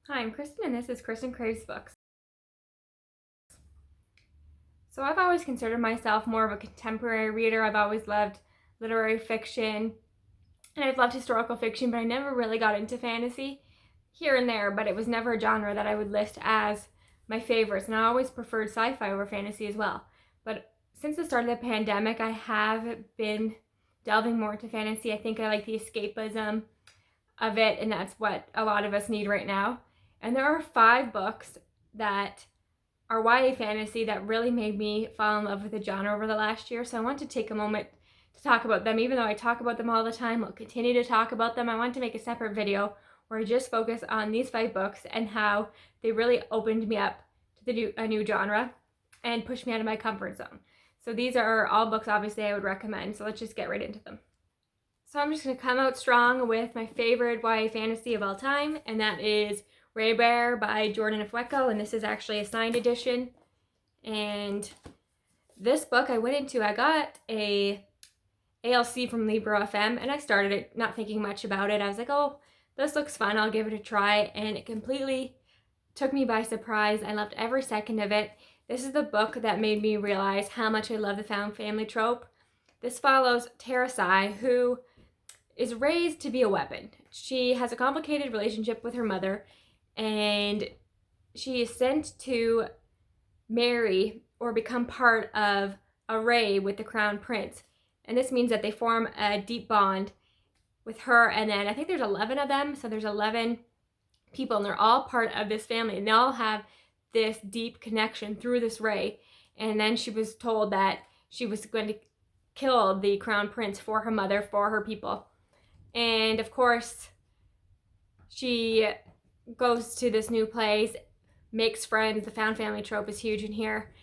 Hi, I'm Kristen and this is Kristen Craves Books. So I've always considered myself more of a contemporary reader. I've always loved literary fiction and I've loved historical fiction, but I never really got into fantasy here and there, but it was never a genre that I would list as my favorites. And I always preferred sci-fi over fantasy as well. But since the start of the pandemic, I have been delving more into fantasy. I think I like the escapism of it, and that's what a lot of us need right now. And there are 5 books that are YA fantasy that really made me fall in love with the genre over the last year. So I want to take a moment to talk about them. Even though I talk about them all the time, I'll continue to talk about them. I want to make a separate video where I just focus on these 5 books and how they really opened me up to a new genre and pushed me out of my comfort zone. So these are all books obviously I would recommend. So let's just get right into them. So I'm just going to come out strong with my favorite YA fantasy of all time, and that is Rare Bear by Jordan Ifueko, and this is actually a signed edition. And this book I got a ALC from Libro FM, and I started it not thinking much about it. I was like, oh, this looks fun, I'll give it a try, and it completely took me by surprise. I loved every second of it. This is the book that made me realize how much I love the found family trope. This follows Terasai, who is raised to be a weapon. She has a complicated relationship with her mother, and she is sent to marry or become part of a ray with the crown prince. And this means that they form a deep bond with her, and then I think there's 11 of them, so there's 11 people, and they're all part of this family, and they all have this deep connection through this ray. And then she was told that she was going to kill the crown prince for her mother, for her people. And of course, she goes to this new place, makes friends. The found family trope is huge in here,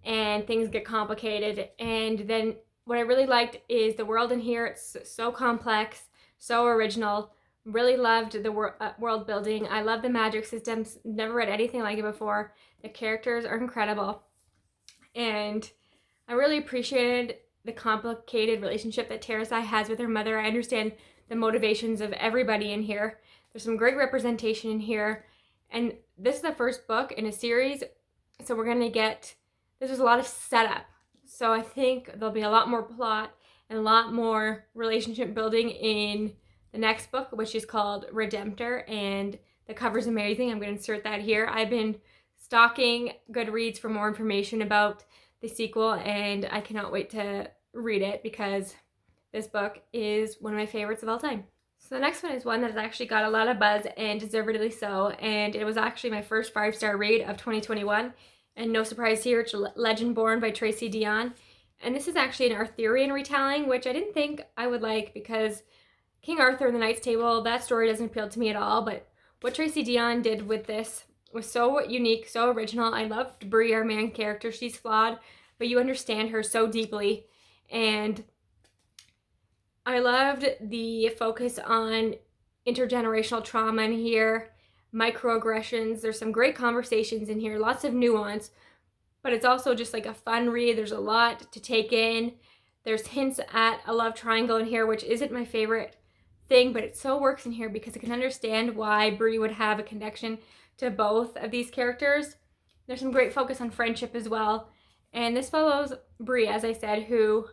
and things get complicated. And then what I really liked is the world in here. It's so complex, so original. Really loved the world building. I love the magic systems. Never read anything like it before. The characters are incredible. And I really appreciated the complicated relationship that Terasai has with her mother. I understand the motivations of everybody in here. There's some great representation in here. And this is the first book in a series, so we're going to get, this was a lot of setup. So I think there'll be a lot more plot and a lot more relationship building in the next book, which is called Redemptor, and the cover's amazing. I'm going to insert that here. I've been stalking Goodreads for more information about the sequel, and I cannot wait to read it because this book is one of my favorites of all time. So the next one is one that has actually got a lot of buzz, and deservedly so, and it was actually my first 5-star read of 2021, and no surprise here, it's Legendborn by Tracy Deonn. And this is actually an Arthurian retelling, which I didn't think I would like because King Arthur and the Knight's Table, that story doesn't appeal to me at all, but what Tracy Deonn did with this was so unique, so original. I loved Bree, our main character. She's flawed, but you understand her so deeply. And I loved the focus on intergenerational trauma in here, microaggressions. There's some great conversations in here, lots of nuance, but it's also just like a fun read. There's a lot to take in. There's hints at a love triangle in here, which isn't my favorite thing, but it so works in here because I can understand why Bree would have a connection to both of these characters. There's some great focus on friendship as well. And this follows Bree, as I said, who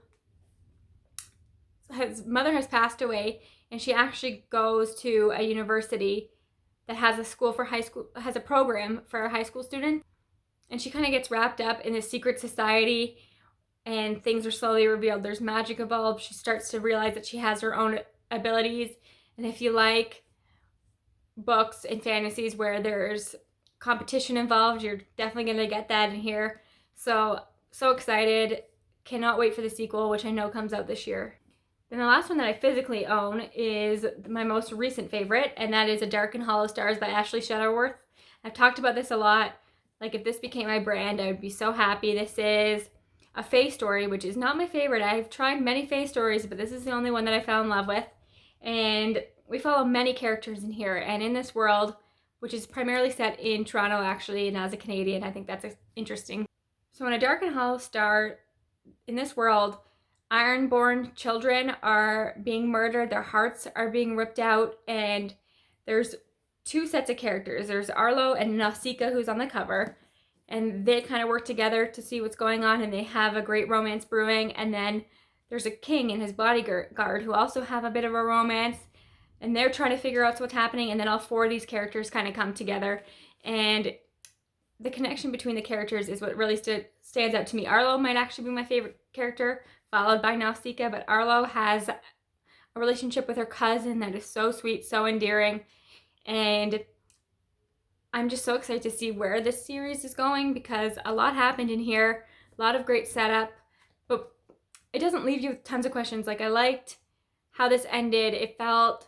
his mother has passed away, and she actually goes to a university that has a program for high school students, and she kind of gets wrapped up in a secret society, and things are slowly revealed. There's magic involved. She starts to realize that she has her own abilities, and if you like books and fantasies where there's competition involved, you're definitely going to get that in here. So excited. Cannot wait for the sequel, which I know comes out this year. Then the last one that I physically own is my most recent favorite, and that is A Dark and Hollow Stars by Ashley Shuttleworth. I've talked about this a lot. Like, if this became my brand, I would be so happy. This is a fae story, which is not my favorite. I've tried many fae stories, but this is the only one that I fell in love with. And we follow many characters in here, and in this world, which is primarily set in Toronto actually, and as a Canadian, I think that's interesting. So in A Dark and Hollow Star, in this world, Ironborn children are being murdered, their hearts are being ripped out, and there's two sets of characters. There's Arlo and Nausicaa, who's on the cover, and they kind of work together to see what's going on, and they have a great romance brewing. And then there's a king and his bodyguard who also have a bit of a romance, and they're trying to figure out what's happening. And then all four of these characters kind of come together, and the connection between the characters is what really stands out to me. Arlo might actually be my favorite character, followed by Nausicaa, but Arlo has a relationship with her cousin that is so sweet, so endearing, and I'm just so excited to see where this series is going, because a lot happened in here, a lot of great setup, but it doesn't leave you with tons of questions. Like, I liked how this ended. It felt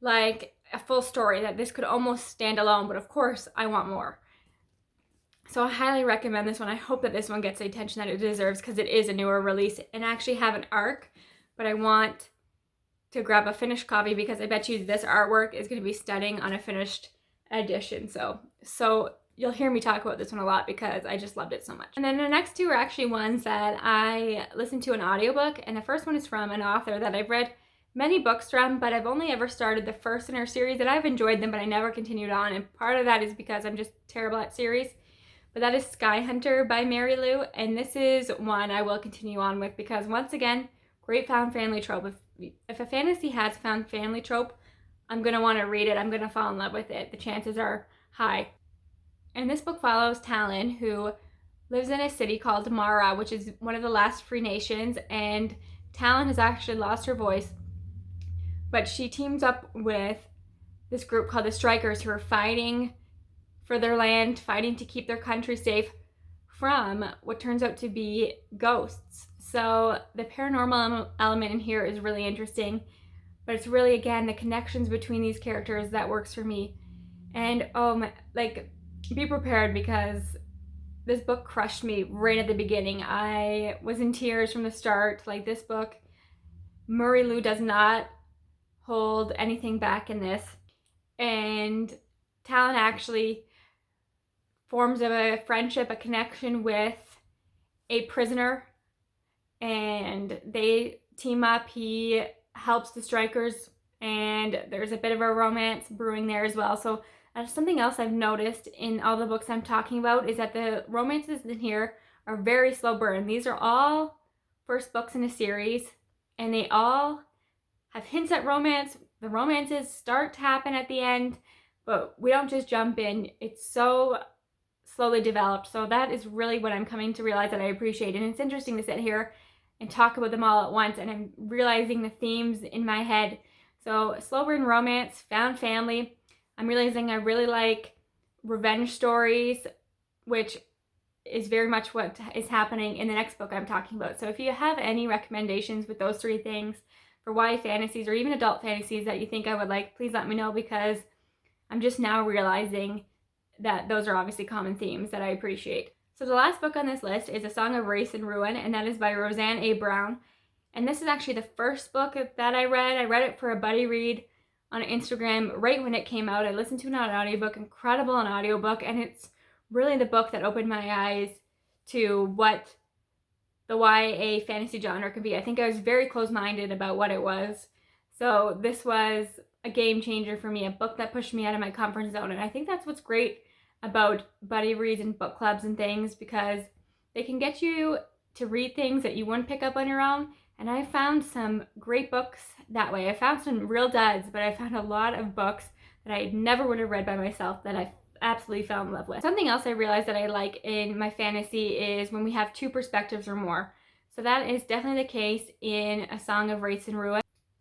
like a full story, that this could almost stand alone, but of course I want more. So I highly recommend this one. I hope that this one gets the attention that it deserves, because it is a newer release and actually have an arc, but I want to grab a finished copy because I bet you this artwork is going to be stunning on a finished edition. So you'll hear me talk about this one a lot because I just loved it so much. And then the next two are actually ones that I listened to an audiobook, and the first one is from an author that I've read many books from, but I've only ever started the first in her series, and I've enjoyed them, but I never continued on, and part of that is because I'm just terrible at series. But that is Sky Hunter by Mary Lou, and this is one I will continue on with because, once again, great found family trope. If a fantasy has found family trope, I'm going to want to read it. I'm going to fall in love with it. The chances are high. And this book follows Talon, who lives in a city called Mara, which is one of the last free nations, and Talon has actually lost her voice, but she teams up with this group called the Strikers, who are fighting for their land, fighting to keep their country safe from what turns out to be ghosts. So the paranormal element in here is really interesting, but it's really, again, the connections between these characters that works for me. And be prepared, because this book crushed me right at the beginning. I was in tears from the start. Like, this book, Mary Lou does not hold anything back in this, and Talon actually forms a friendship, a connection with a prisoner, and they team up. He helps the Strikers, and there's a bit of a romance brewing there as well. So something else I've noticed in all the books I'm talking about is that the romances in here are very slow burn. These are all first books in a series, and they all have hints at romance. The romances start to happen at the end, but we don't just jump in. It's so slowly developed. So that is really what I'm coming to realize that I appreciate. And it's interesting to sit here and talk about them all at once, and I'm realizing the themes in my head. So slow burn romance, found family. I'm realizing I really like revenge stories, which is very much what is happening in the next book I'm talking about. So if you have any recommendations with those three things for YA fantasies or even adult fantasies that you think I would like, please let me know, because I'm just now realizing that those are obviously common themes that I appreciate. So the last book on this list is A Song of Race and Ruin, and that is by Roseanne A. Brown. And this is actually the first book that I read. I read it for a buddy read on Instagram right when it came out. I listened to it on an audiobook, incredible an audiobook, and it's really the book that opened my eyes to what the YA fantasy genre could be. I think I was very close-minded about what it was. So this was a game changer for me, a book that pushed me out of my comfort zone. And I think that's what's great about buddy reads and book clubs and things, because they can get you to read things that you wouldn't pick up on your own. And I found some great books that way. I found some real duds, but I found a lot of books that I never would have read by myself that I absolutely fell in love with. Something else I realized that I like in my fantasy is when we have two perspectives or more. So that is definitely the case in A Song of Race and Ruin.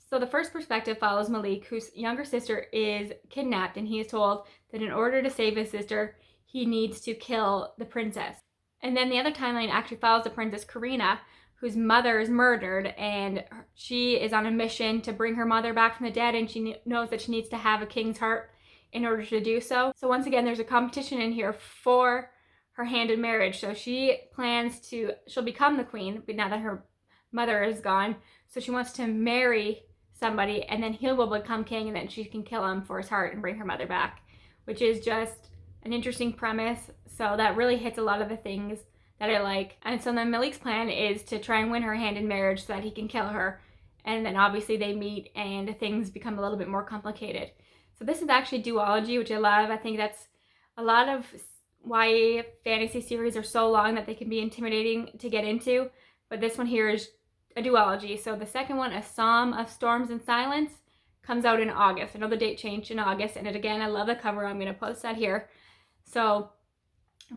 So the first perspective follows Malik, whose younger sister is kidnapped, and he is told that in order to save his sister, he needs to kill the princess. And then the other timeline actually follows the princess Karina, whose mother is murdered, and she is on a mission to bring her mother back from the dead, and she knows that she needs to have a king's heart in order to do so. So once again, there's a competition in here for her hand in marriage. So she plans she'll become the queen, but now that her mother is gone. So she wants to marry somebody, and then he will become king, and then she can kill him for his heart and bring her mother back, which is just an interesting premise. So that really hits a lot of the things that I like. And so then Malik's plan is to try and win her hand in marriage so that he can kill her. And then obviously they meet and things become a little bit more complicated. So this is actually duology, which I love. I think that's a lot of YA fantasy series are so long that they can be intimidating to get into, but this one here is a duology. So the second one, A Psalm of Storms and Silence, comes out in August. I know the date changed in August, and again, I love the cover. I'm going to post that here. So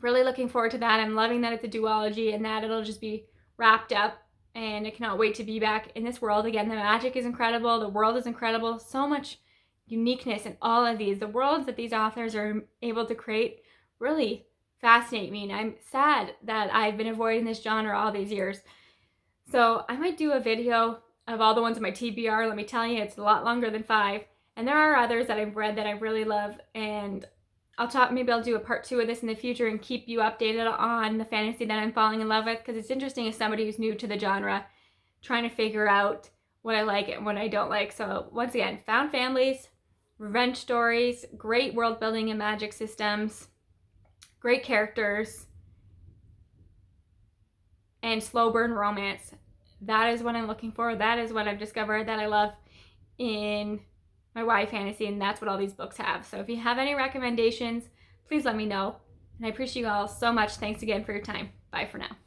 really looking forward to that. I'm loving that it's a duology and that it'll just be wrapped up, and I cannot wait to be back in this world again. The magic is incredible. The world is incredible. So much uniqueness in all of these. The worlds that these authors are able to create really fascinate me, and I'm sad that I've been avoiding this genre all these years. So I might do a video of all the ones in my TBR. Let me tell you, it's a lot longer than 5. And there are others that I've read that I really love, and maybe I'll do a part 2 of this in the future and keep you updated on the fantasy that I'm falling in love with, because it's interesting as somebody who's new to the genre, trying to figure out what I like and what I don't like. So once again, found families, revenge stories, great world building and magic systems, great characters, and slow burn romance. That is what I'm looking for. That is what I've discovered that I love in my YA fantasy, and that's what all these books have. So if you have any recommendations, please let me know. And I appreciate you all so much. Thanks again for your time. Bye for now.